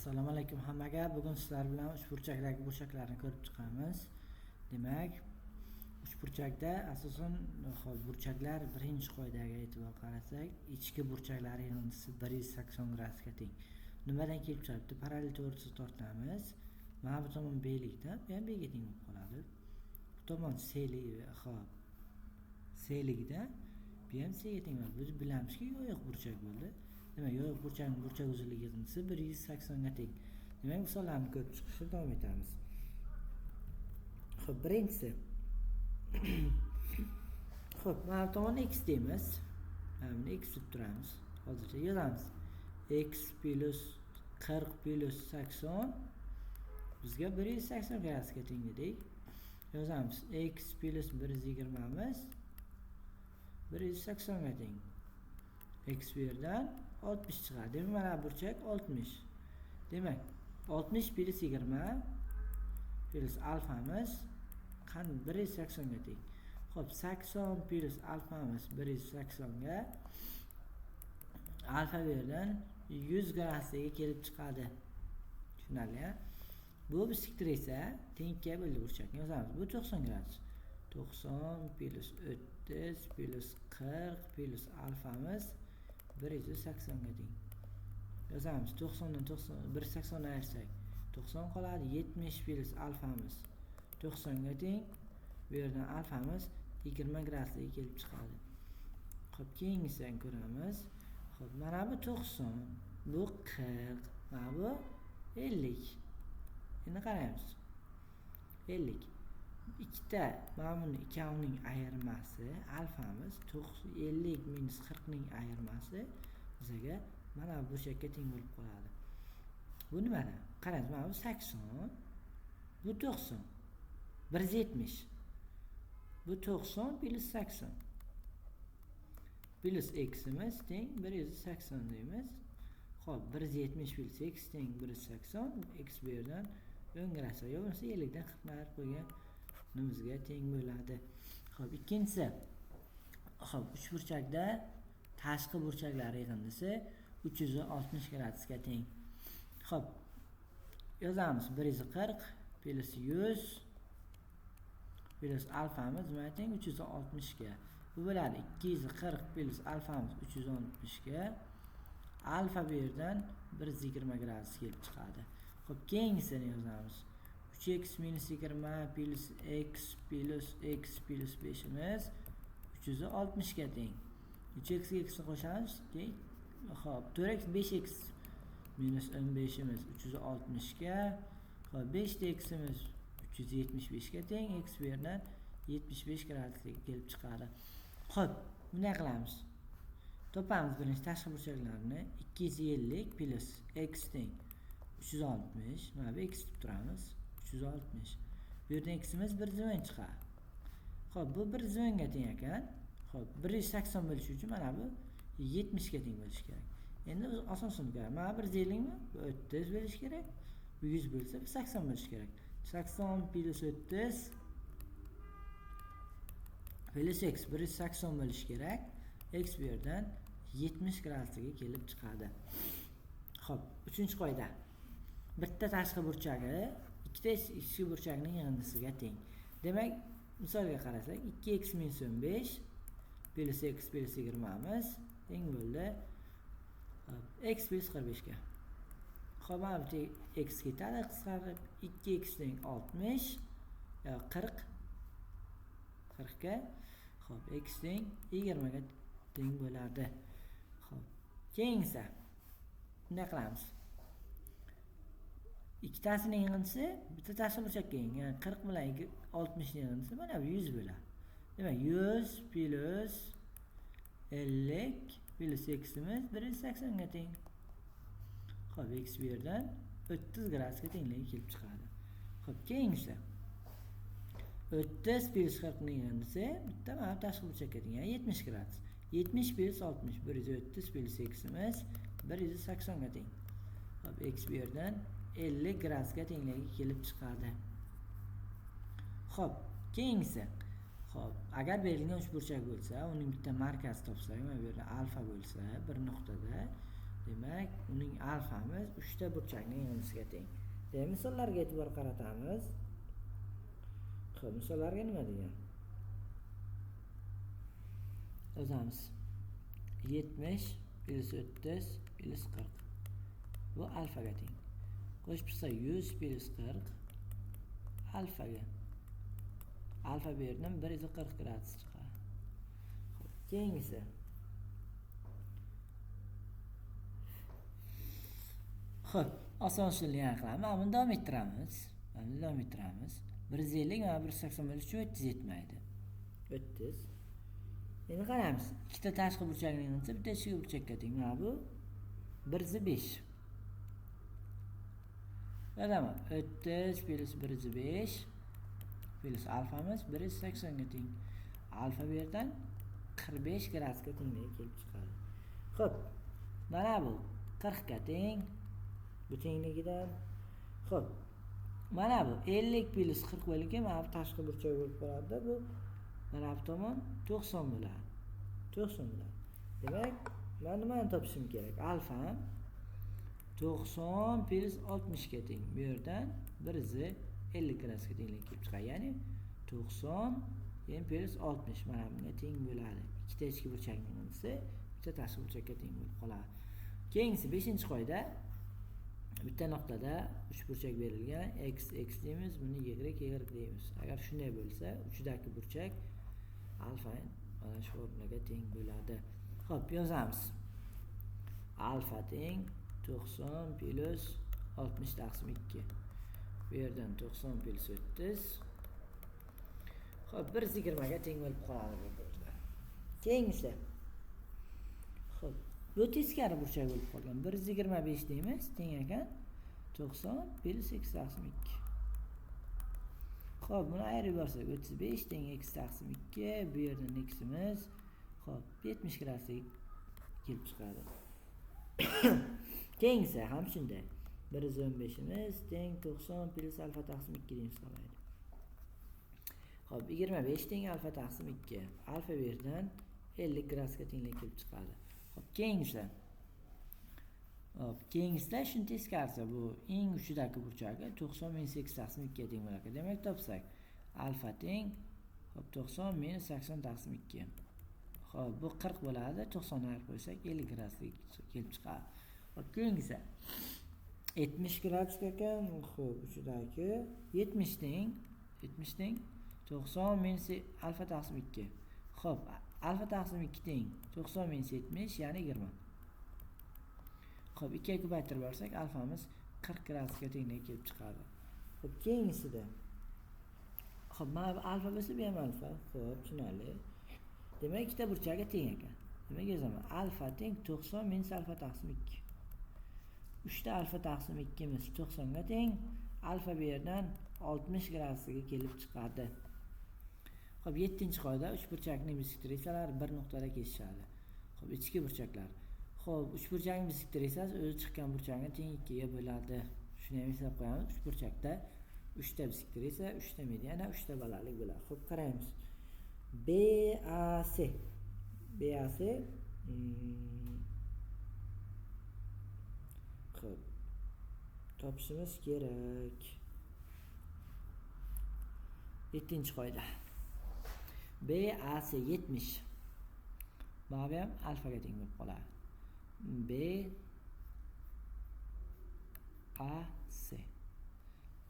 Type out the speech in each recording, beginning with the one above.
Assalomu alaykum hammaga. Bugun sizlar bilan uchburchakdagi burchaklarni ko'rib chiqamiz. Demak, uchburchakda asosan burchaklar birinchi qoidaga e'tibor qarasak, ichki burchaklar yig'indisi 180 gradusga teng. Nimadan kelib chiqibdi? Parallel to'g'risida tortamiz. Mana bu tomon B-likda, bu ham B ga teng bo'lib qoladi. Bu tomon C-lik, C-likda, bu ham C ga teng bo'ladi. Biz bilamizki, yoyiq burchak bo'ldi. Demak, yoyiq burchakning burchak uzunligi yig'indisi 180 ga teng. Demak, misollarni ko'rib chiqishda davom etamiz. Xo'p, birinchisi. Xo'p, mana bu tomonni x deymiz. Mana buni x deb turamiz. Hozircha yozamiz. X plus 40 plus 80 bizga 180 gradusga teng dedik. Yozamiz. X plus 120 miz 180 ga teng. X bu yerdan 60 chiqadi. Demak, mana burchak 60. Demak, 60 plus 20 plus alfamiz qani 180 ga teng. Xo'p, 80 plus alfamiz 180 ga alfa bu yerdan 100 gradusga kelib chiqadi. Tushunarli-a? Bu bisiktir esa tengga bo'ldi burchakni yozamiz. Bu 90 gradus. 90 plus 30 plus 40 plus alfamiz 180 ga teng. Yozamiz. 90 dan 180 ni ayirsak 90 qoladi. 70 plus alfamiz 90 ga teng. Bu yerdan alfamiz 20 gradusga kelib chiqadi. Xo'p, keyingisini ko'ramiz. Xo'p, mana bu 90, bu 40, mana bu 50. Endi qaraymiz. 50. Ikkita mana buni ikkovining ayirmasi alfamiz 50 minus 40 ning ayirmasi bizga mana bu burchakka teng bo'lib qoladi. Bu nimada? Qarang, mana bu 80, bu 90. 170. Bu 90 plus 80. Plus x'imiz teng 180 deymiz. Xo'p, 170 plus x teng 180. X bu yerdan 10 gradusga yo'lsa 50 dan 40 nari qo'yganimizga teng bo'ladi. Xo'p, ikkinchisi. Xo'p, uchburchakda tashqi burchaklar yig'indisi 360 gradusga teng. Xo'p, yozamiz. 140 plus 100 plus alfamiz nima teng 360 ga. Bu bo'ladi 240 plus alfamiz 360 ga. Alfa bu yerdan 120 gradus kelib chiqadi. Xo'p, keyingisini yozamiz. 3x minus 20 plus x plus x plus 5 imiz 360 ga teng. 3x ga x ni qo'shamiz. Xo'p, 4x 5x minus 15 imiz 360 ga. Xo'p, 5 ta x imiz 375 ga teng. X bu yerdan 75 gradusga kelib chiqadi. Xo'p, bunday qilamiz. Topamiz birinchi tashqi burchaklarni. 250 plus x teng 360. Mana bu x deb turamiz. 360. Bu yerdan x'imiz 120 chiqadi. Xo'p, bu 120 ga teng ekan. Xo'p, 180 bo'lish uchun mana bu 70 ga teng bo'lishi kerak. Endi oson ko'ramiz. Mana 150 mi? Bu 30 bo'lishi kerak. Bu 100 bo'lsa, bu 80 bo'lishi kerak. 80 plus 30 plus x 180 bo'lishi kerak. X bu yerdan 70 gradusga kelib chiqadi. Xo'p, 3-qoida. Bitta tashqi burchagi ikkita ichki burchakning yig'indisiga teng. Demak, misolga qarasak, 2x minus 15 plus x plus 20 miz teng bo'ldi x plus 45 ga. Xo'p, mana bu x ketadi, qisqarib 2x teng 60 40 ga. Xo'p, x teng 20 ga teng bo'ladi. Xo'p, keyingisi bunday qilamiz. Ikkitasining yig'indisi bitta tashqi burchakka teng. Ya'ni 40 bilan 60 ning yig'indisi mana bu 100 bo'ladi. Demak, 100 plus 50 plus x'imiz 180 ga teng. Xo'p, x bu yerdan 30 gradusga tengligi kelib chiqadi. Xo'p, keyingisi 30 plus 40 ning yig'indisi bitta mana tashqi burchakka teng, ya'ni 70 gradus. 70 plus 60 130 plus x'imiz 180 ga teng. Xo'p, x bu yerdan 50 gradusga tengligi kelib chiqadi. Xo'p, keyingisi. Xo'p, agar berilgan uchburchak bo'lsa, uning bitta markasi topsak, mana bu yerda alfa bo'lsa, bir nuqtada Demak, uning alfamiz 3 ta burchakning yig'indisiga teng. Demak, misollarga e'tibor qaratamiz. Xo'p, misollarga nima degan? Yozamiz. 70 plus 30 plus 40. Bu alfaga teng. Qo'shib chiqsa 100 plus 40 alfaga. Alfa bu yerdan 140 gradus chiqadi. Xo'p, keyingisi. Xo'p, oson usulni yana qilamiz. Buni davom ettiramiz. 150 va 180 bo'lish uchun 30 yetmaydi. 30. Endi qaraymiz. Ikkita tashqi burchakning yig'indisi bitta ichki burchakka teng. Mana bu 1/5. Yozaman. 30 plus 1/5 plus alfamiz 180 ga teng. Alfa bu yerdan 45 gradusga tengligi kelib chiqadi. Xo'p, mana bu 40 ga teng. Bu tengligidan. Xo'p, mana bu 50 plus 40 bo'larkan, mana bu tashqi burchak bo'lib qoladi. Bu mana bu tomon 90 bo'ladi. 90 bo'ladi. Demak, men nimani topishim kerak? Alfa 90 plus 60 ga teng. Bu yerdan 150 gradusga tenglik kelib chiqadi. Ya'ni 90 plus 60 mana bunga teng bo'ladi. Ikkita ichki burchakning yig'indisi bitta tashqi burchakka teng bo'lib qoladi. Keyingisi 5-qoida. Bitta nuqtada 3 burchak berilgan. X deymiz, buni Y deymiz. Agar shunday bo'lsa, uchidagi burchak alfa mana shu formulaga teng bo'ladi. Xo'p, yozamiz. Alfa teng 90 plus 60 taqsim 2. Bu yerdan 90 plus 30. Xo'p, 120 ga teng bo'lib qoladi bu yerda. Keyingisi. Xo'p, bu teskari burchak bo'lib qolgan. 125 deymiz, teng ekan 90 plus x taqsim 2. Xo'p, buni ayirib yuborsak 35 teng x taqsim 2. Bu yerdan x'imiz xo'p 70 gradusga kelib chiqadi. Keyingisi ham shunday. 115imiz teng 90 plus alfa taqsim 2 deymiz qoladi. Xo'p, 25 teng alfa taqsim 2. Alfa bu yerdan 50 gradusga tenglik kelib chiqadi. Xo'p, keyingisi. Xo'p, keyingisida shuni teskarisi bu eng uchidagi burchagi 90 minus x taqsim 2 ga teng bo'ladi. Demak, topsak alfa teng xo'p 90 minus 80 taqsim 2. Xo'p, bu 40 bo'ladi. 90 ni ayirib qo'ysak 50 gradusga kelib chiqadi. Xo'p, keyingisi 70 gradusga ekan. Xo'p, uchidagi 70 teng 90 minus alfa taqsim 2. Xo'p, alfa taqsim 2 teng 90 minus 70 ya'ni 20. Xo'p, 2 ga ko'paytirib borsak alfamiz 40 gradusga tenglik kelib chiqadi. Xo'p, keyingisida. Xo'p, mana bu alfa bo'lsa bu ham alfa. Xo'p, tushunarli. Demak, ikkita burchagi teng ekan. Demak, yozaman. Alfa teng 90 minus alfa taqsim 2. 3 ta alfa taqsim 2 imiz 90 ga teng. Alfa bu yerdan 60 gradusga kelib chiqadi. Xo'p, 7-qoida 3 burchakning bisektrisalari bir nuqtada kesishadi. Xo'p, ichki burchaklar. Xo'p, 3 burchakning bisektrissasi o'zi chiqqan burchakni teng 2 ga bo'ladi. Shuni ham hisob qo'yamiz. 3 burchakda 3 ta bisektrissa, 3 ta mediana, 3 ta balandlik bo'ladi. Xo'p, qaraymiz. BAC. Xo'p. Topishimiz kerak. 7-qoida. BAC 70. Mana bu ham alfaga teng bo'lib qoladi. BAC.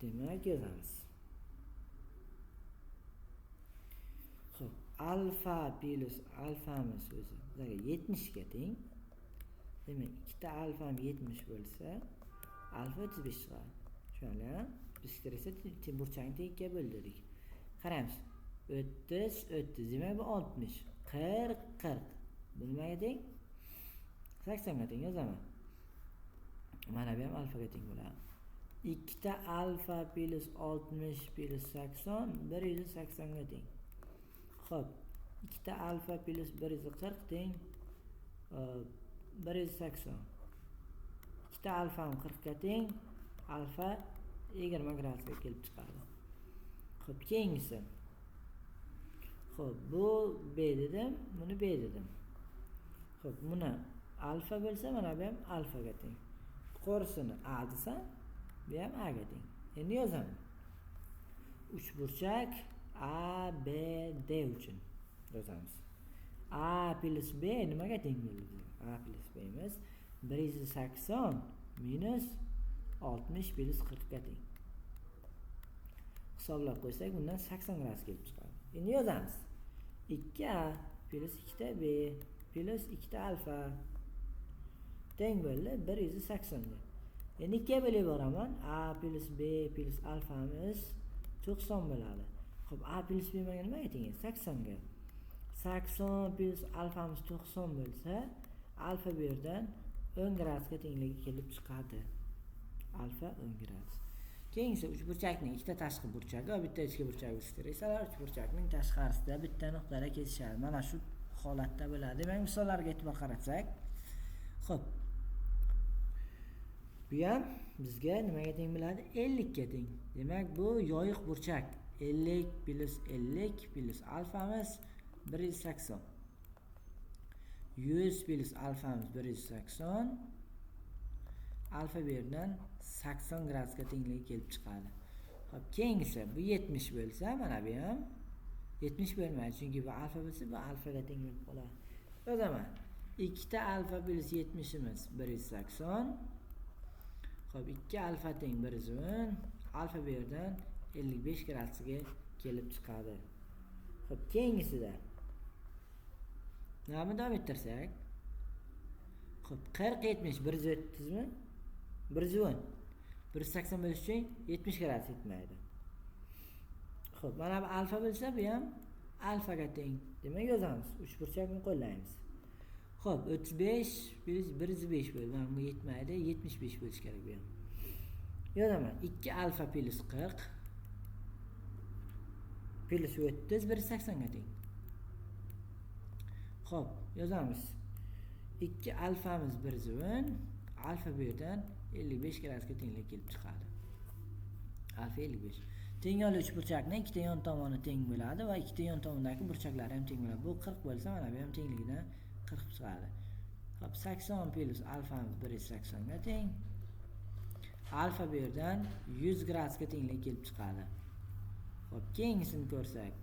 Demak, yozamiz. Xo'p, alfa plus alfamiz o'zi 70 ga teng. Demak, ikkita alfam 70 bo'lsa, alfa 35 chiqadi. Tushunarli? Biz kirsa burchakni teng 2 ga bo'ldik. Qaraymiz. 30 demak bu 60. 40. Bu nimaga teng? 80 ga teng yozaman. Mana bu ham alfaga teng bo'ladi. Ikkita alfa plus 60 plus 80 180 ga teng. Xo'p, ikkita alfa plus 140 teng 180. Ikkita alfa ham 40 ga teng. Alfa 20 gradusga kelib chiqadi. Xo'p, keyingisi. Xo'p, bu B dedim, buni B dedim. Xo'p, buni alfa bo'lsa mana bu ham alfaga teng. Qo'risini a desam, bu ham a ga teng. Endi yozaman. Uchburchak a b d uchun yozamiz. A plus b nimaga teng bo'ladi? A plus b emas 180 minus 60 plus 40 ga teng. Hisoblab qo'ysak, bundan 80 gradus kelib chiqadi. Endi yozamiz. 2a plus 2b plus 2 alfa teng bo'ldi 180 ga. Endi 2 ga bo'lib boraman. A plus b plus alfamiz 90 bo'ladi. Xo'p, a plus b nimaga teng? 80 ga. 80 plus alfamiz 90 bo'lsa, alfa bu yerdan 10 gradusga tengligi kelib chiqadi. Alfa 10 gradus. Keyingi uchburchakning ikkita tashqi burchagi va bitta ichki burchagi bo'lsa kerak. Uchburchakning tashqarisida bitta nuqtada kesishadi. Mana shu holatda bo'ladi. Demak, misollarga e'tibor qaratsak, xo'p. Bu ham bizga nimaga teng bo'ladi? 50 ga teng. Demak, bu yoyiq burchak. 50 plus alfamiz 180. 100 plus alfamiz 180. Alfa bu yerdan 80 gradusga tengligi kelib chiqadi. Xo'p, keyingisi bu 70 bo'lsa, mana bu ham 70 bo'lmaydi, chunki bu alfa bo'lsa, bu alfaga teng bo'lib qoladi. Yozaman. 2 ta alfa plus 70 imiz 180. Xo'p, 2 alfa teng 110. Alfa bu yerdan 55 gradusga kelib chiqadi. Xo'p, keyingisida nima davom ettirsak? Xo'p, 40 70 130 mi? 110. 180 bo'lish uchun 70 gradus yetmaydi. Xo'p, mana bu alfa bo'lsa, bu ham alfaga teng. Demak, yozamiz. Uchburchakni qo'llaymiz. Xo'p, 35 plus 105 bo'ldi. Mana bu yetmaydi, 75 bo'lish kerak bu ham. Yozaman. 2 alfa plus 40 plus 30 180 ga teng. Xo'p, yozamiz. 2 alfamiz 110, alfa bu yerdan 55 gradusga tenglik kelib chiqadi. Alfa 55. Tengli uchburchakning ikkita yon tomoni teng bo'ladi va ikkita yon tomonidagi burchaklari ham teng bo'ladi. Bu 40 bo'lsa, mana bu ham tengligidan 40 chiqadi. Xo'p, 80 plus alfamiz 180 ga teng. Alfa bu yerdan 100 gradusga tenglik kelib chiqadi. Xo'p, keyingisini ko'rsak.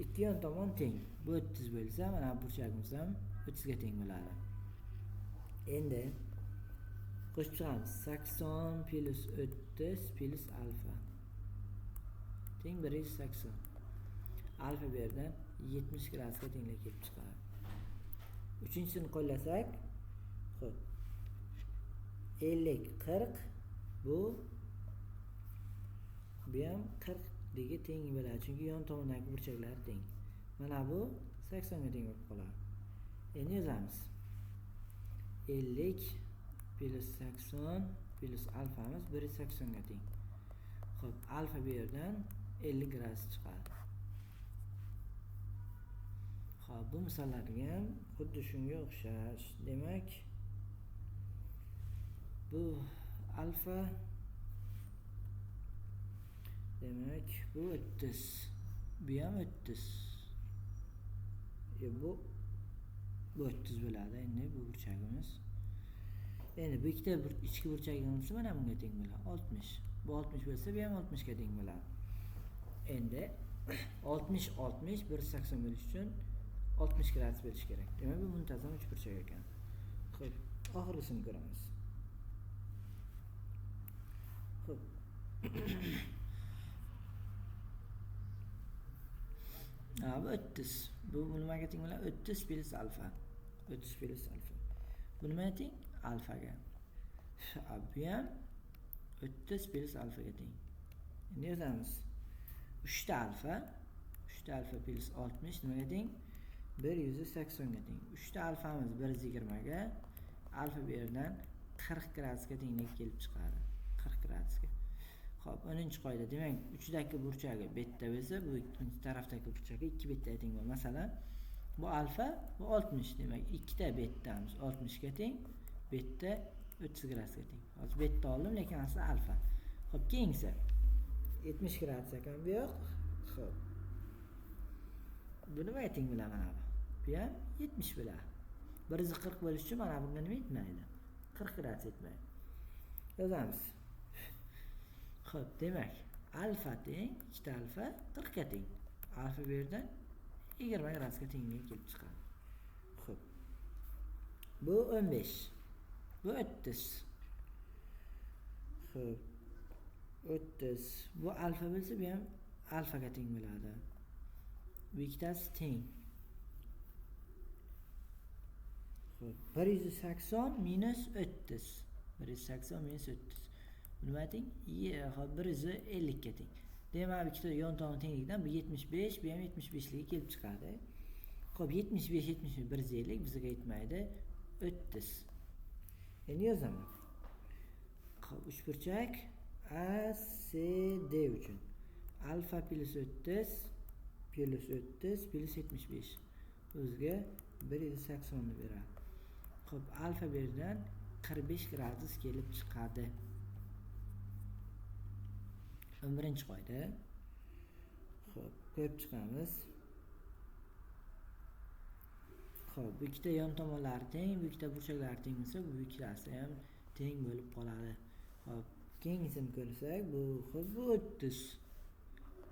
Ikki yon tomon teng. Bu 30 bo'lsa, mana burchagimiz ham 30 ga teng bo'ladi. Endi qo'shib chiqamiz. 80 plus 30 plus alfa teng 180. Alfa bu yerdan 70 gradusga tenglik kelib chiqadi. Uchinchisini qo'llasak, xo'p. 50 40 bu ham 40 ga teng bo'ladi, chunki yon tomondagi burchaklar teng. Mana bu 80 ga teng bo'lib qoladi. Endi yozamiz. 50 plus 80 plus alfamiz 180 ga teng. Xo'p, alfa bu yerdan 50 gradus chiqadi. Xo'p, bu misollarga ham xuddi shunga o'xshash. Demak, bu alfa, demak bu 30. Bu ham 30. Bu 30 bo'ladi. Endi bu burchagimiz. Endi bu ikkita ichki burchagimiz mana bunga teng bo'ladi. 60. Bu 60 bo'lsa, bu ham 60 ga teng bo'ladi. Endi 60 60 180 bo'lish uchun 60 gradus bo'lish kerak. Demak, bu muntazam uchburchak ekan. Xo'p, oxirgisini ko'ramiz. Xo'p. Bu 30. Bu nimaga teng bo'ladi? 30 plus alfa. 30 plus alfa. Bu nimaga teng? Alfaga. Bu ham 30 plus alfaga teng. Endi yozamiz. 3 ta alfa plus 60 nimaga teng? 180 ga teng. 3 ta alfamiz 120 ga, alfa bu yerdan 40 gradusga tenglik kelib chiqadi. 40 gradusga. Xo'p, 10-qoida. Demak, uchdagi burchagi betta bo'lsa, bu ikkinchi tarafdagi burchagi 2 bettaga teng bo'ladi. Masalan, bu alfa, bu 60. Demak, ikkita bettamiz 60 ga teng, betta 30 gradusga teng. Hozir betta oldim, lekin asli alfa. Xo'p, keyingisi 70 gradus ekan bu yoq. Xo'p. Bu nimaga teng bo'ladi mana bu? Bu ham 70 bo'ladi. 140 bo'lish uchun mana bunga nima yetmaydi? 40 gradus yetmaydi. Yozamiz. Xo'p, demak, alfa teng, ikkita alfa 40 ga teng. Alfa bu yerdan 20 gradusga tengligi kelib chiqadi. Xo'p. Bu 15. Bu 30. Xo'p. 30. Bu alfa bo'lsa, bu ham alfaga teng bo'ladi. Bu ikkitasi teng. Xo'p, 180 minus 30. 180 minus 30. Nima teng? Xo'p, 150 ga teng. Demak, ikkita yon tomon tengligidan bu 75, bu ham 75 liga kelib chiqadi. Xo'p, 75 150 bizga yetmaydi. 30. Endi yozaman. Xo'p, uchburchak ACD uchun alfa plus 30 plus 30 plus 75 bizga 180 ni beradi. Xo'p, alfa bu yerdan 45 gradus kelib chiqadi. 11-qoida. Xo'p, ko'rib chiqamiz. Xo'p, bu ikkita yon tomonlari teng, bu ikkita burchaklari teng bo'lsa, bu ikkitasi ham teng bo'lib qoladi. Xo'p, keyingisini ko'rsak, bu 30.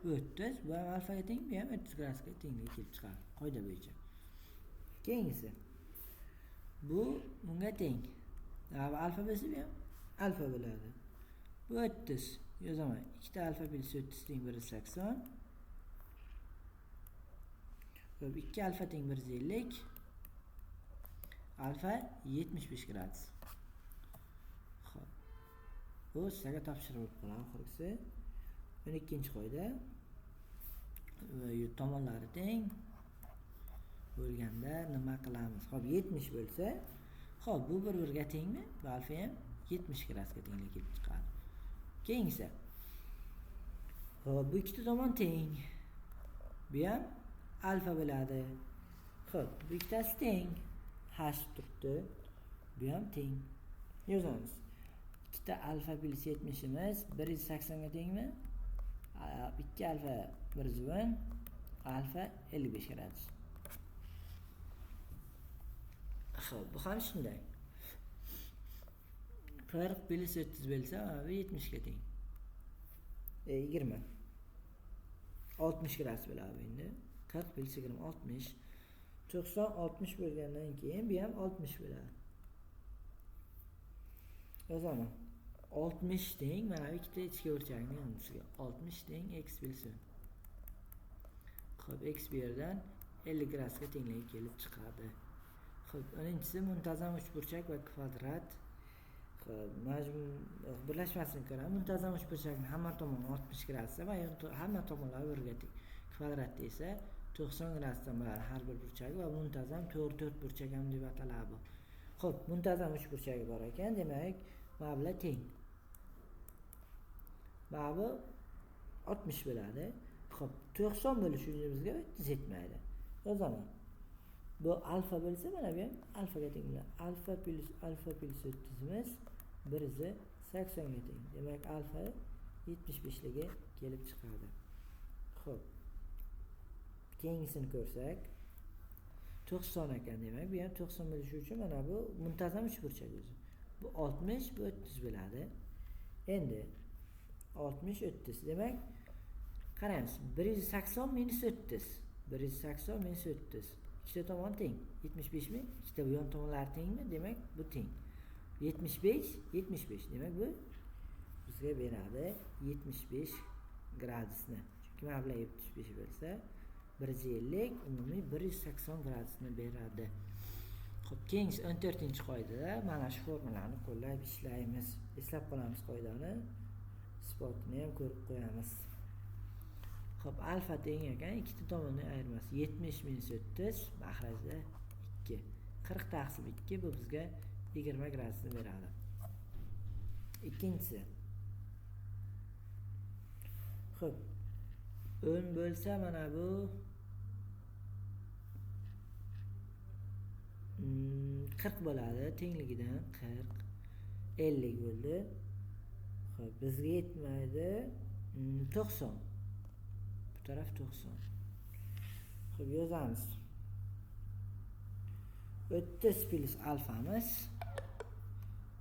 30 bu ham alfaga teng, bu ham 30 gradusga tengligi kelib chiqadi qoida bo'yicha. Keyingisi. Bu bunga teng. Alfa bo'lsa, bu ham alfa bo'ladi. Bu 30. Yozaman. Ikkita alfa plus 30 teng 180. Xo'p, 2 alfa teng 150. Alfa 75 gradus. Xo'p. Bu sizga topshiriq bo'lib qoladi oxirgisi. 12-qoida. Tomonlari teng bo'lganda nima qilamiz? Xo'p, 70 bo'lsa, xo'p, bu bir-biriga tengmi? Bu alfa ham 70 gradusga tenglik kelib chiqadi. Keyingisi. Xo'p, bu ikkita tomon teng. Bu ham alfa bo'ladi. Xo'p, bu ikkitasi teng. H turibdi. Bu ham teng. Yozamiz. Ikkita alfa plus 70 imiz 180 ga tengmi? 2 alfa 110, alfa 55 gradus. Xo'p, bu ham shunday. 40 plus 30 bo'lsa, bu 70 ga teng. 20. 60 gradus bo'ladi endi. 40 plus 20 60. 90 60 bo'lgandan keyin bu ham 60 bo'ladi. Yozaman. 60 teng, mana bu ikkita ichki o'lchakning yonisiga. 60 teng x plus 10. Xo'p, x bu yerdan 50 gradusga tengligi kelib chiqadi. Xo'p, birinchisi muntazam uchburchak va kvadrat. Xo'p, majmum birlashmasini ko'ramiz. Muntazam uchburchakning hamma tomoni 60 gradusda va hamma tomonlari birga teng. Kvadratda esa 90 gradusdan bo'ladi har bir burchagi va muntazam 4 burchak ham deb ataladi. Xo'p, muntazam uchburchagi bor ekan, demak, mana bular teng. Mana bu 60 bo'ladi. Xo'p, 90 bo'lishi uchun bizga 30 yetmaydi. Yozaman. Bu alfa bo'lsa, mana bu ham alfaga teng bo'ladi. Alfa plus 30 imiz 180 ga teng. Demak, alfa 75 liga kelib chiqadi. Xo'p. Keyingisini ko'rsak, 90 ekan, demak, bu ham 90 bo'lishi uchun mana bu muntazam uchburchak o'zi. Bu 60, bu 30 bo'ladi. Endi 60 30. Demak, qaraymiz. 180 minus 30. 180 minus 30. Ikkita tomon teng. 75 mi? Ikkita yon tomonlar tengmi? Demak, bu teng. 75, 75. Demak, bu bizga beradi 75 gradusni. Chunki mana bular 75 bo'lsa, 150 umumiy 180 gradusni beradi. Xo'p, keyingi 14-qoidada mana shu formulani qo'llab ishlaymiz. Eslab qolamiz qoidani. Isbotini ham ko'rib qo'yamiz. Xo'p, alfa teng ekan, ikkita tomonning ayirmasi 70 minus 30, mahrajda 2. 40 taqsim 2 bu bizga 20 gradusni beradi. Ikkinchisi. Xo'p, 10 bo'lsa mana bu 40 bo'ladi, tengligidan 40. 50 bo'ldi. Xo'p, bizga yetmaydi 90. Bu taraf 90. Xo'p, yozamiz. 30 plus alfamiz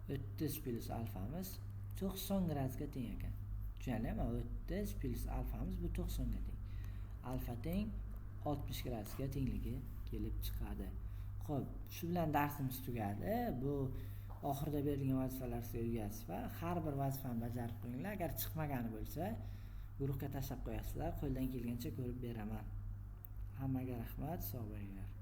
30 plus alfamiz 90 gradusga teng ekan. Tushunarlimi? 30 plus alfamiz bu 90 ga teng. Alfa teng 60 gradusga tengligi kelib chiqadi. Xo'p, shu bilan darsimiz tugadi. Bu oxirida berilgan vazifalar sizga o'rgatasiz va har bir vazifani bajarib qo'yinglar. Agar chiqmagani bo'lsa, guruhga tashlab qo'yasizlar. Qo'ldan kelgancha ko'rib beraman. Hammaga rahmat, sog' bo'linglar.